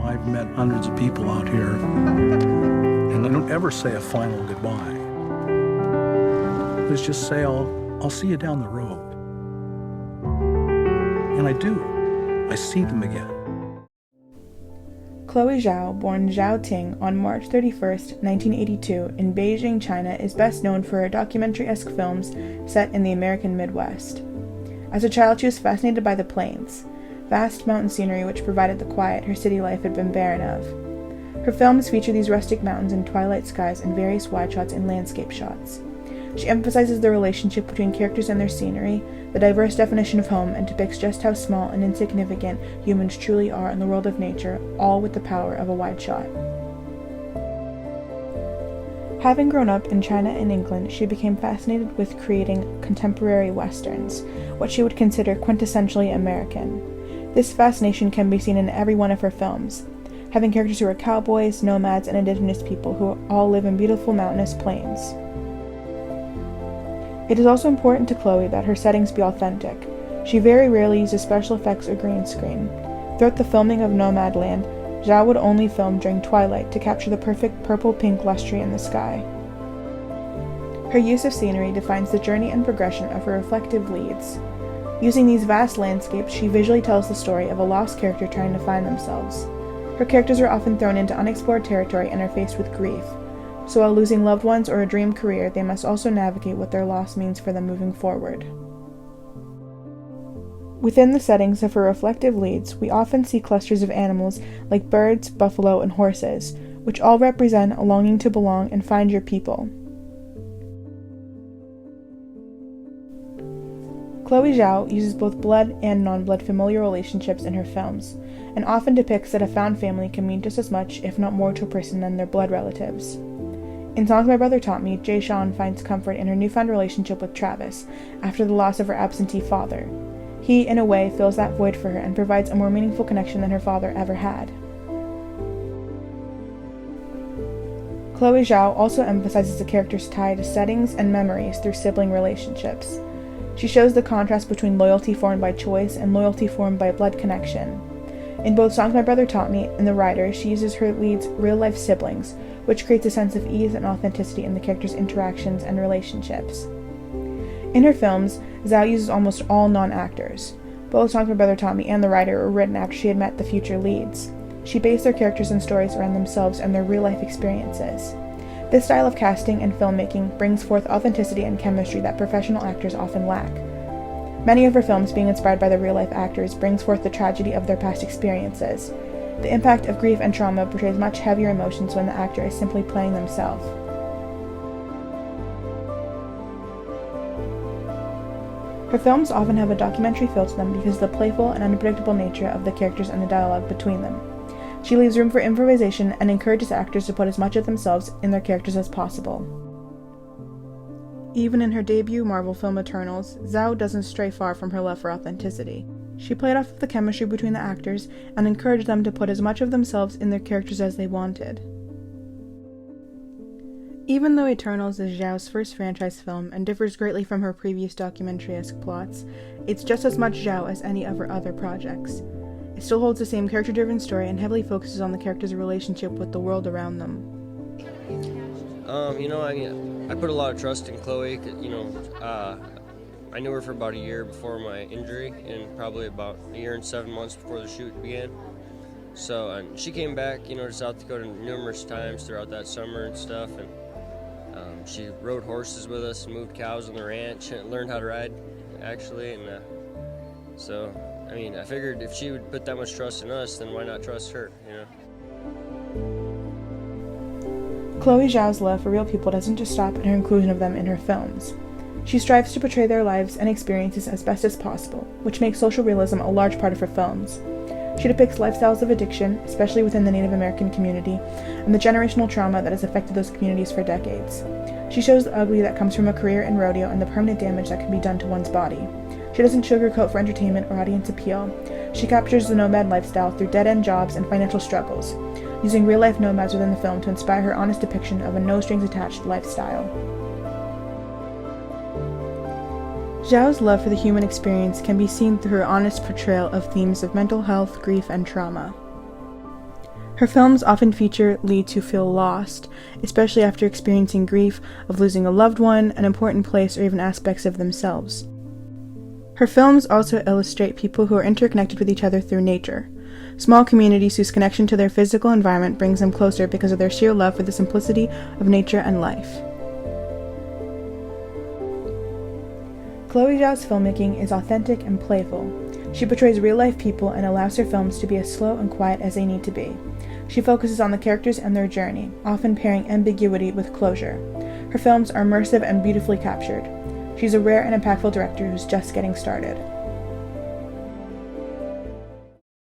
I've met hundreds of people out here, and I don't ever say a final goodbye. Let's just say I'll see you down the road. And I do. I see them again. Chloe Zhao, born Zhao Ting on March 31st, 1982, in Beijing, China, is best known for her documentary-esque films set in the American Midwest. As a child, she was fascinated by the plains, vast mountain scenery which provided the quiet her city life had been barren of. Her films feature these rustic mountains in twilight skies and various wide shots and landscape shots. She emphasizes the relationship between characters and their scenery, the diverse definition of home, and depicts just how small and insignificant humans truly are in the world of nature, all with the power of a wide shot. Having grown up in China and England, she became fascinated with creating contemporary westerns, what she would consider quintessentially American. This fascination can be seen in every one of her films, having characters who are cowboys, nomads, and indigenous people who all live in beautiful mountainous plains. It is also important to Chloe that her settings be authentic. She very rarely uses special effects or green screen. Throughout the filming of Nomadland, Zhao would only film during twilight to capture the perfect purple-pink luster in the sky. Her use of scenery defines the journey and progression of her reflective leads. Using these vast landscapes, she visually tells the story of a lost character trying to find themselves. Her characters are often thrown into unexplored territory and are faced with grief. So while losing loved ones or a dream career, they must also navigate what their loss means for them moving forward. Within the settings of her reflective leads, we often see clusters of animals like birds, buffalo, and horses, which all represent a longing to belong and find your people. Chloe Zhao uses both blood and non-blood familial relationships in her films, and often depicts that a found family can mean just as much, if not more, to a person than their blood relatives. In Songs My Brother Taught Me, Zhao finds comfort in her newfound relationship with Travis after the loss of her absentee father. He, in a way, fills that void for her and provides a more meaningful connection than her father ever had. Chloe Zhao also emphasizes the character's tie to settings and memories through sibling relationships. She shows the contrast between loyalty formed by choice and loyalty formed by blood connection. In both Songs My Brother Taught Me and The Rider, she uses her lead's real-life siblings, which creates a sense of ease and authenticity in the character's interactions and relationships. In her films, Zhao uses almost all non-actors. Both Songs My Brother Taught Me and The Rider were written after she had met the future leads. She based their characters and stories around themselves and their real-life experiences. This style of casting and filmmaking brings forth authenticity and chemistry that professional actors often lack. Many of her films, being inspired by the real-life actors, brings forth the tragedy of their past experiences. The impact of grief and trauma portrays much heavier emotions when the actor is simply playing themselves. Her films often have a documentary feel to them because of the playful and unpredictable nature of the characters and the dialogue between them. She leaves room for improvisation and encourages actors to put as much of themselves in their characters as possible. Even in her debut Marvel film Eternals, Zhao doesn't stray far from her love for authenticity. She played off of the chemistry between the actors and encouraged them to put as much of themselves in their characters as they wanted. Even though Eternals is Zhao's first franchise film and differs greatly from her previous documentary-esque plots, it's just as much Zhao as any of her other projects. It still holds the same character-driven story and heavily focuses on the characters' relationship with the world around them. I put a lot of trust in Chloe. I knew her for about a year before my injury and probably about a year and 7 months before the shoot began. So, and she came back, to South Dakota numerous times throughout that summer and stuff, and she rode horses with us and moved cows on the ranch and learned how to ride, actually, and I figured if she would put that much trust in us, then why not trust her, Chloe Zhao's love for real people doesn't just stop at her inclusion of them in her films. She strives to portray their lives and experiences as best as possible, which makes social realism a large part of her films. She depicts lifestyles of addiction, especially within the Native American community, and the generational trauma that has affected those communities for decades. She shows the ugly that comes from a career in rodeo and the permanent damage that can be done to one's body. She doesn't sugarcoat for entertainment or audience appeal. She captures the nomad lifestyle through dead-end jobs and financial struggles, using real-life nomads within the film to inspire her honest depiction of a no-strings-attached lifestyle. Zhao's love for the human experience can be seen through her honest portrayal of themes of mental health, grief, and trauma. Her films often feature leads who feel lost, especially after experiencing grief of losing a loved one, an important place, or even aspects of themselves. Her films also illustrate people who are interconnected with each other through nature, small communities whose connection to their physical environment brings them closer because of their sheer love for the simplicity of nature and life. Chloe Zhao's filmmaking is authentic and playful. She portrays real-life people and allows her films to be as slow and quiet as they need to be. She focuses on the characters and their journey, often pairing ambiguity with closure. Her films are immersive and beautifully captured. She's a rare and impactful director who's just getting started.